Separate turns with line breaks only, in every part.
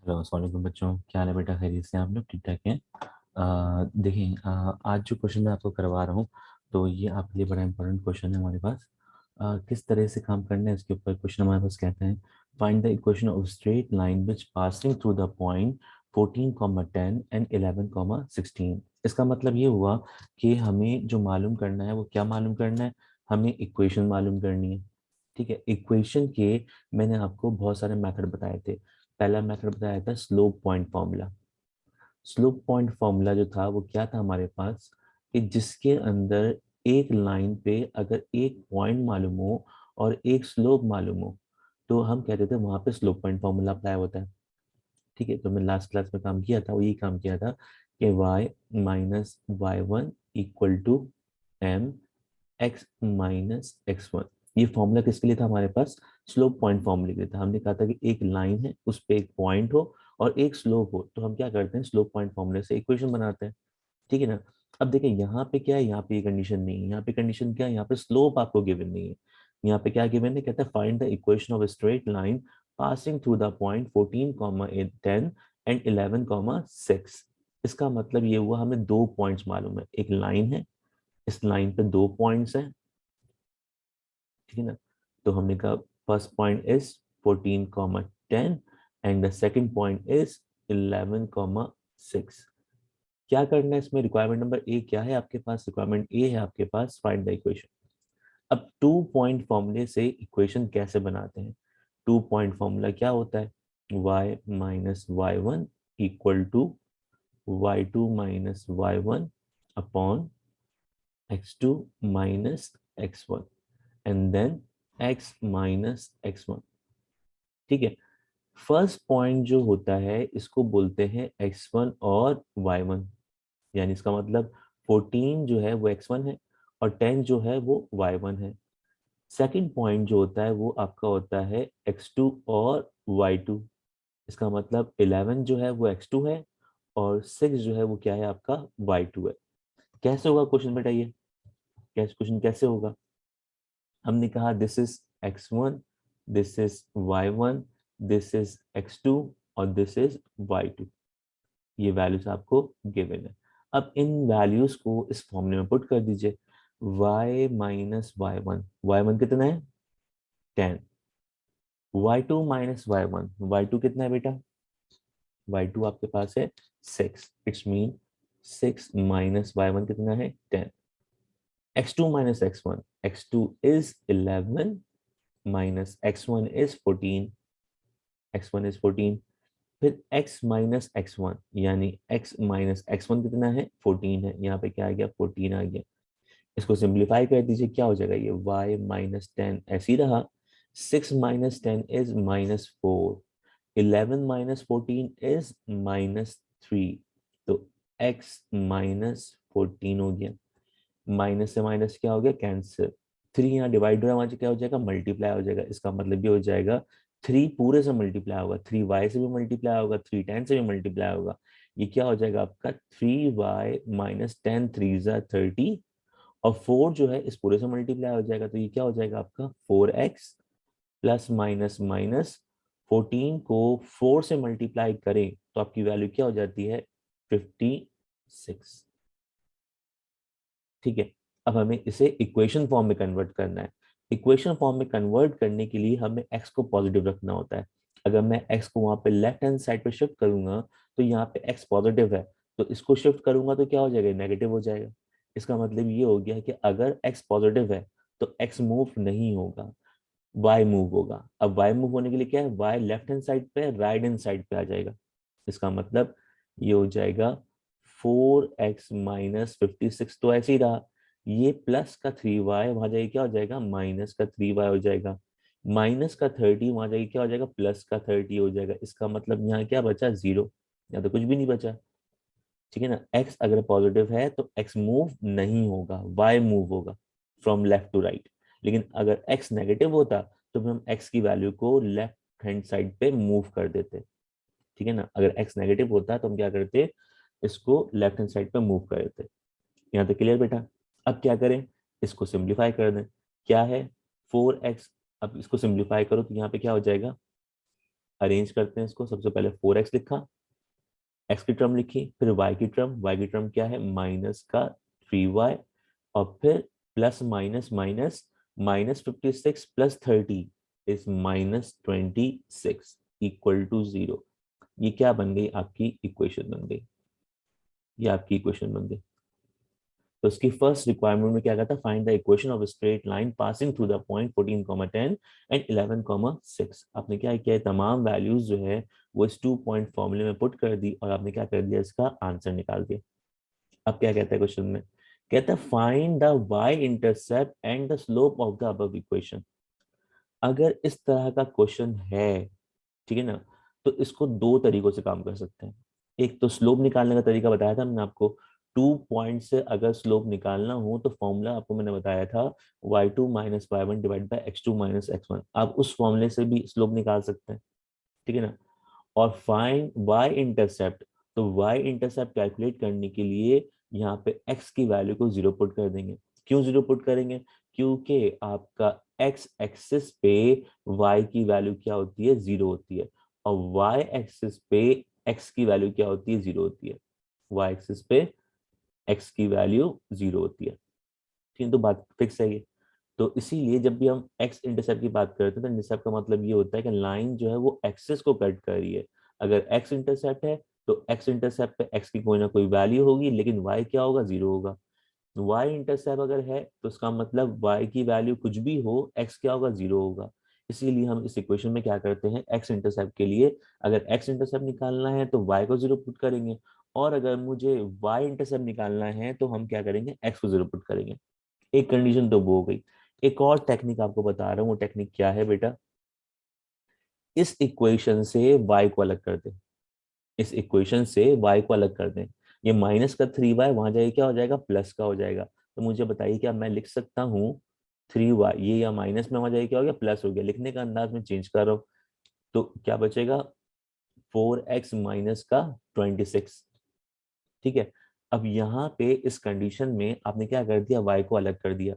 वालेकुम बच्चों, क्या हाल है बेटा? खैरियत से आप लोग ठीक ठाक हैं? देखिए, आज जो क्वेश्चन मैं आपको करवा रहा हूँ, तो ये आपके लिए बड़ा इंपॉर्टेंट क्वेश्चन है हमारे पास। किस तरह से काम करना है इसके ऊपर क्वेश्चन हमारे पास कहते हैं, find the equation of straight line which passing through the point 14, 10 and 11, 16। इसका मतलब ये हुआ कि हमें जो मालूम करना है वो क्या मालूम करना है, हमें इक्वेशन मालूम करनी है। ठीक है, इक्वेशन के मैंने आपको बहुत सारे मेथड बताए थे। पहला मेथड बताया था slope point formula. Slope point formula जो था वो क्या था हमारे पास, कि जिसके अंदर एक लाइन पे अगर एक पॉइंट मालूम हो और एक स्लोप मालूम हो, तो हम कहते थे वहां पे स्लोप पॉइंट फॉर्मूला अप्लाई होता है। ठीक है, तो मैं लास्ट क्लास में काम किया था, वो यही काम किया था कि y-y1 equal to M x-x1। ये फॉर्मूला किसके लिए था हमारे पास? स्लोप पॉइंट फॉर्मूले के लिए था। हमने कहा था कि एक लाइन है, उस पे एक पॉइंट हो और एक स्लोप हो, तो हम क्या करते हैं, स्लोप पॉइंट फॉर्मूले से इक्वेशन बनाते हैं। ठीक है ना? अब देखिए यहाँ पे क्या है, यहाँ पे ये कंडीशन नहीं है। यहाँ पे कंडीशन क्या है, यहाँ पे स्लोप आपको गिवन नहीं है। यहाँ पे क्या गिवन है, कहता है find the equation of straight line passing through the point 14, 10 and 11, 6। इसका मतलब ये हुआ हमें दो पॉइंट्स मालूम है, एक लाइन है, इस लाइन पे दो पॉइंट्स हैं। ठीक है ना? तो हमने कहा first point is 14, 10 and the second point is 11, 6। क्या करना है इसमें? रिक्वायरमेंट नंबर ए क्या है आपके पास? रिक्वायरमेंट ए है आपके पास फाइंड द इक्वेशन। अब टू पॉइंट फॉर्मूले से इक्वेशन कैसे बनाते हैं? टू पॉइंट फॉर्मूला क्या होता है? y-y1 equal to y2 - y1 upon x2 - x1 and then x-x1। ठीक है, फर्स्ट पॉइंट जो होता है इसको बोलते हैं x1 और y1, यानी इसका मतलब 14 जो है वो x1 है और 10 जो है वो y1 है। सेकंड पॉइंट जो होता है वो आपका होता है x2 और y2। इसका मतलब 11 जो है वो x2 है और 6 जो है वो क्या है आपका y2 है। कैसे होगा क्वेश्चन बेटा ये? कैसे क्वेश्चन कैसे होगा? हमने कहा this is x1, this is y1, this is x2 और दिस इज y2। ये वैल्यूज आपको गिवन है। अब इन वैल्यूज को इस फॉर्मूले में पुट कर दीजिए। y - y1 कितना है? 10। y2 - y1 कितना है बेटा? y2 आपके पास है 6। इट्स मीन 6 - y1 कितना है? 10। x2 - x1, x2 is 11 minus x1 is 14, x1 is 14। फिर x माइनस x1 यानी x माइनस x1 कितना है? 14 है। यहाँ पे क्या आ गया? 14 आ गया। इसको सिंप्लीफाई कर दीजिए, क्या हो जाएगा ये? y - 10 ऐसे ही रहा। 6 - 10 इज -4, 11 - 14 इज -3। तो x - 14 हो गया। माइनस से माइनस क्या हो गया? कैंसिल। 3 यहाँ डिवाइड हो रहा है, वहां से क्या हो जाएगा? मल्टीप्लाई हो जाएगा। इसका मतलब ये हो जाएगा 3 पूरे से मल्टीप्लाई होगा, 3y से भी मल्टीप्लाई होगा, 3 10 से भी मल्टीप्लाई होगा। ये क्या हो जाएगा आपका? 3y - 10 3 30 और 4 जो है इस पूरे से मल्टीप्लाई हो जाएगा। तो ये क्या हो जाएगा आपका? 4x प्लस माइनस माइनस 14 को 4 से मल्टीप्लाई करें तो आपकी वैल्यू क्या हो जाती है? 56। ठीक है, अब हमें इसे इक्वेशन फॉर्म में कन्वर्ट करना है। इक्वेशन फॉर्म में कन्वर्ट करने के लिए हमें x को पॉजिटिव रखना होता है। अगर मैं x को वहां पे लेफ्ट हैंड साइड पे शिफ्ट करूंगा तो यहाँ पे x पॉजिटिव है, तो इसको शिफ्ट करूंगा तो क्या हो जाएगा? नेगेटिव हो जाएगा। इसका मतलब ये हो गया कि अगर x पॉजिटिव है तो x मूव नहीं होगा, y मूव होगा। अब y मूव होने के लिए क्या है? y लेफ्ट हैंड साइड पे, राइट हैंड साइड पे आ जाएगा। इसका मतलब ये हो जाएगा 4x - 56। तो ऐसे ही रहा, ये प्लस का 3y वहां जाएगा, क्या हो जाएगा? माइनस का 3y हो जाएगा। माइनस का 30 वहां जाएगा, क्या हो जाएगा? प्लस का 30 हो जाएगा। इसका मतलब यहाँ क्या बचा? 0। या तो कुछ भी नहीं बचा। ठीक है ना? x अगर पॉजिटिव है तो x मूव नहीं होगा, y मूव होगा फ्रॉम लेफ्ट टू राइट। लेकिन अगर x नेगेटिव होता तो फिर हम x की वैल्यू को लेफ्ट हैंड साइड पे मूव कर देते। ठीक है ना? अगर x नेगेटिव होता तो हम क्या करते? इसको लेफ्ट हैंड साइड पे मूव कर देते। यहाँ तक क्लियर बेटा? अब क्या करें? इसको सिंप्लीफाई कर दें। क्या है? 4x। अब इसको सिंप्लीफाई करो तो यहाँ पे क्या हो जाएगा? अरेंज करते हैं इसको। सबसे पहले 4x लिखा, x की टर्म लिखी, फिर y की टर्म क्या है माइनस का 3y, और फिर plus minus minus, -56 plus 30 is -26 equal to 0। ये क्या बन गई, आपकी इक्वेशन बन गई, ये आपकी इक्वेशन बन गई। तो इसकी फर्स्ट रिक्वायरमेंट में क्या कहता है, find the equation of straight line passing through the point 14, 10 and 11, 6। आपने क्या किया है, तमाम वैल्यूज जो है वो इस 2 पॉइंट फॉर्मूले में पुट कर दी और आपने क्या कर दिया, इसका आंसर निकाल दिया। अब क्या कहता है क्वेश्चन में, कहता है find the Y intercept and the slope of the above equation. अगर इस तरह का क्वेश्चन है, ठीक है ना, तो इसको दो तरीकों से काम कर सकते हैं। एक तो स्लोप निकालने का तरीका बताया था मैंने आपको, 2 पॉइंट से अगर स्लोप निकालना हो तो फॉर्मूला आपको मैंने बताया था y2 minus y1 divide by x2 minus x1। आप उस फॉर्मूले से भी स्लोप निकाल सकते हैं, ठीक है ना। और फाइंड y इंटरसेप्ट, तो y इंटरसेप्ट कैलकुलेट करने के लिए यहाँ पे x की वैल्यू को 0 पुट कर देंगे। क्यों 0 पुट करेंगे, क्योंकि आपका x एक्सिस पे y की वैल्यू क्या होती है, 0 होती है, और y एक्सिस पे x की वैल्यू क्या होती है, 0 होती है। y एक्सिस पे x की वैल्यू 0 होती है, ठीक है, तो बात फिक्स है ये। तो इसीलिए जब भी हम एक्स इंटरसेप्ट की बात करते हैं तो इंटरसेप्ट का मतलब ये होता है कि लाइन जो है वो एक्सिस को कट कर रही है। अगर एक्स इंटरसेप्ट है तो एक्स इंटरसेप्ट पे एक्स की कोई ना कोई वैल्यू होगी, लेकिन वाई क्या होगा, 0 होगा। वाई इंटरसेप्ट अगर है तो इसका मतलब वाई की वैल्यू कुछ भी हो, एक्स क्या होगा, 0 होगा। इसीलिए हम इस इक्वेशन में क्या करते हैं, एक्स इंटरसेप्ट के लिए अगर एक्स इंटरसेप्ट निकालना है तो वाई को 0 पुट करेंगे, और अगर मुझे वाई इंटरसेप्ट निकालना है तो हम क्या करेंगे, एक्स को 0 पुट करेंगे। एक कंडीशन तो वो हो गई। एक और टेक्निक आपको बता रहा हूँ, वो टेक्निक क्या है बेटा, इस इक्वेशन से y को अलग कर दें, इस इक्वेशन से y को अलग कर दें। ये माइनस का 3y वहां जाएगा क्या हो जाएगा, प्लस का हो जाएगा। तो मुझे बताइए क्या मैं लिख सकता हूँ 3y, ये या माइनस में वहां जाएगा क्या हो गया, प्लस हो गया, लिखने का अंदाज में चेंज कर रहा हूँ। तो क्या बचेगा, 4x माइनस का 26, ठीक है। अब यहाँ पे इस कंडीशन में आपने क्या कर दिया, y को अलग कर दिया।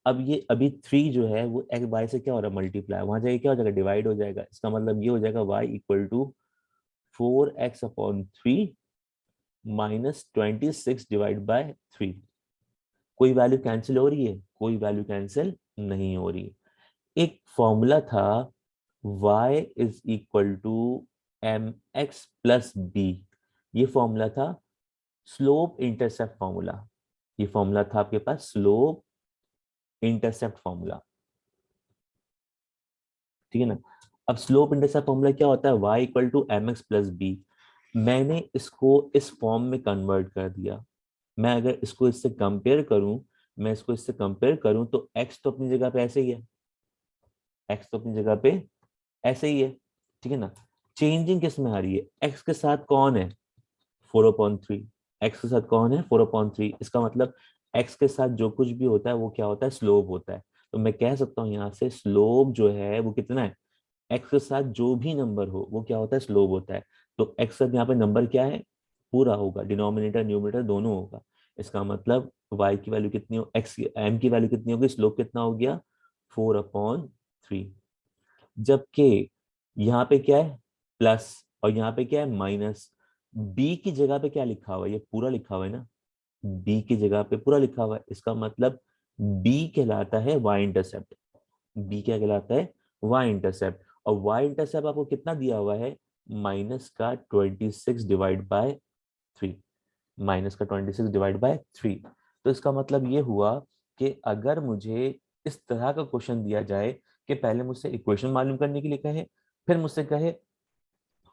अब ये अभी 3 जो है वो x y से क्या हो रहा है, मल्टीप्लाई, वहां जाके क्या हो जाएगा, डिवाइड हो जाएगा। इसका मतलब ये हो जाएगा y equal to 4x/3 -26 divide by 3। कोई वैल्यू कैंसिल हो रही है, कोई वैल्यू कैंसिल नहीं हो रही। एक फॉर्मूला था y is equal to mx plus B, ये फॉर्मूला था स्लोप इंटरसेप्ट फॉर्मूला। ये फॉर्मूला था आपके पास स्लोप इंटरसेप्ट फॉर्मूला, ठीक है ना। अब स्लोप इंटरसेप्ट फॉर्मूला क्या होता है, y equal to M X plus B. मैंने इसको इस फॉर्म में कन्वर्ट कर दिया। मैं अगर इसको इससे कंपेयर करूं, मैं इसको इससे कंपेयर करूं तो x तो अपनी जगह पे ऐसे ही है, x तो अपनी जगह पे ऐसे ही है, ठीक है ना। चेंजिंग किस में आ रही है, x के साथ कौन है, 4/3। एक्स के साथ कौन है, 4/3। इसका मतलब एक्स के साथ जो कुछ भी होता है वो क्या होता है, स्लोप होता है। तो मैं कह सकता हूँ यहाँ से स्लोप जो है वो कितना है, एक्स के साथ जो भी नंबर हो वो क्या होता है, स्लोप होता है। तो एक्स के साथ यहाँ पे नंबर क्या है, पूरा होगा, डिनोमिनेटर न्यूमरेटर दोनों होगा। इसका मतलब y की वैल्यू कितनी हो, एक्स की m की वैल्यू कितनी होगी, स्लोप कितना हो गया, 4/3। जबकि यहाँ पे क्या है, प्लस, और यहाँ पे क्या है, माइनस। बी की जगह पे क्या लिखा हुआ है, ये पूरा लिखा हुआ है ना, बी की जगह पे पूरा लिखा हुआ है। इसका मतलब बी कहलाता है वाई इंटरसेप्ट। बी क्या कहलाता है, वाई इंटरसेप्ट। और वाई इंटरसेप्ट आपको कितना दिया हुआ है, -26 डिवाइड बाय 3, -26 डिवाइड बाय 3। तो इसका मतलब ये हुआ कि अगर मुझे इस तरह का क्वेश्चन दिया जाए कि पहले मुझसे इक्वेशन मालूम करने के लिए कहे, फिर मुझसे कहे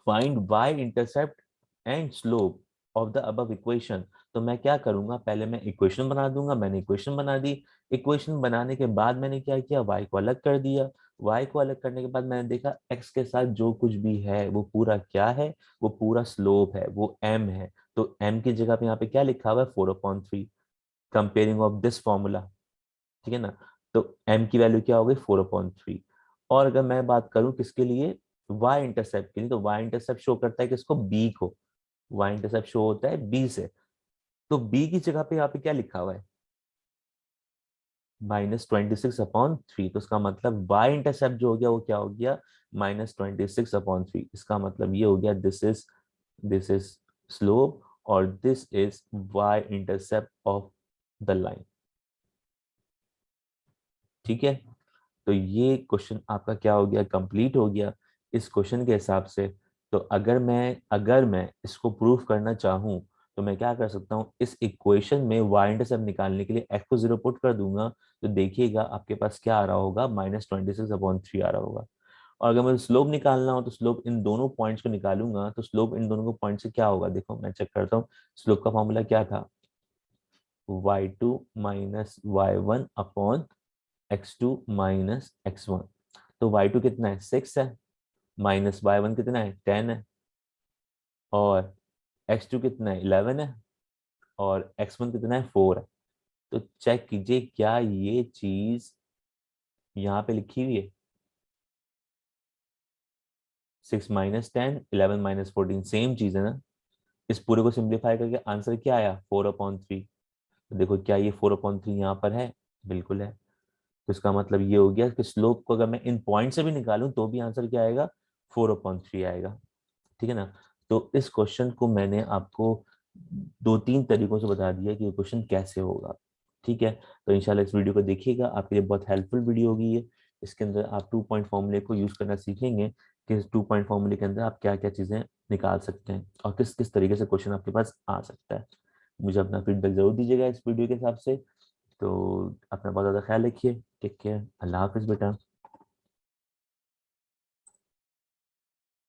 find y intercept and slope of the above equation, तो मैं क्या करूंगा, पहले मैं इक्वेशन बना दूंगा। मैंने इक्वेशन बना दी, इक्वेशन बनाने के बाद मैंने क्या किया, y को अलग कर दिया। y को अलग करने के बाद मैंने देखा x के साथ जो कुछ भी है वो पूरा क्या है, वो पूरा स्लोप है, वो m है। तो m की जगह पे यहाँ पे क्या लिखा हुआ है, 4/3, कंपेयरिंग ऑफ दिस फॉर्मूला, ठीक है ना। तो m की वैल्यू क्या हो गई, 4/3। और अगर मैं बात करूं किसके लिए, y इंटरसेप्ट के लिए, तो y इंटरसेप्ट शो करता है किसको, b को। y इंटरसेप्ट शो होता है b से। तो b की जगह पे यहाँ पे क्या लिखा हुआ है, -26/3, तो इसका मतलब y इंटरसेप्ट जो हो गया वो क्या हो गया, -26/3। इसका मतलब ये हो गया दिस इज स्लोप और this is y intercept of the line. ठीक है, तो ये क्वेश्चन आपका क्या हो गया, कंप्लीट हो गया इस क्वेश्चन के हिसाब से। तो अगर मैं इसको प्रूफ करना चाहूँ तो मैं क्या कर सकता हूँ, इस इक्वेशन में y इंटरसेप्ट निकालने के लिए x को 0 पुट कर दूंगा, तो देखिएगा आपके पास क्या आ रहा होगा, -26/3 आ रहा होगा। और अगर मुझे स्लोप निकालना हो तो स्लोप इन दोनों पॉइंट्स को निकालूंगा, तो स्लोप इन दोनों को पॉइंट से क्या होगा, देखो मैं चेक करता हूँ। स्लोप का फॉर्मूला क्या था, y2 minus y1 upon x2 minus x1। तो y2 कितना है, 6 है, माइनस y1 कितना है, 10 है, और x2 कितना है, 11 है, और x1 कितना है, 4 है। तो चेक कीजिए क्या ये चीज यहाँ पे लिखी हुई है, 6 - 10 11 - 14 सेम चीज है ना। इस पूरे को सिंप्लीफाई करके आंसर क्या आया, 4/3। तो देखो क्या ये 4/3 यहाँ पर है, बिल्कुल है। तो इसका मतलब ये हो गया कि स्लोप को अगर मैं इन पॉइंट से भी निकालूं तो भी आंसर क्या आएगा, 4/3 आएगा। ठीक है ना। तो इस क्वेश्चन को मैंने आपको 2-3 तरीकों से बता दिया कि ये क्वेश्चन कैसे होगा। ठीक है, तो इंशाल्लाह इस वीडियो को देखिएगा, आपके लिए बहुत हेल्पफुल वीडियो होगी ये। इसके अंदर आप 2 पॉइंट फॉर्मूले को यूज करना सीखेंगे कि 2 पॉइंट फॉर्मूले के अंदर आप क्या क्या चीजें निकाल सकते हैं और किस किस तरीके से क्वेश्चन आपके पास आ सकता है। मुझे अपना फीडबैक जरूर दीजिएगा इस वीडियो के हिसाब से। तो अपना बहुत ज़्यादा ख्याल रखिए, टेक केयर, अल्लाह हाफिज़ बेटा।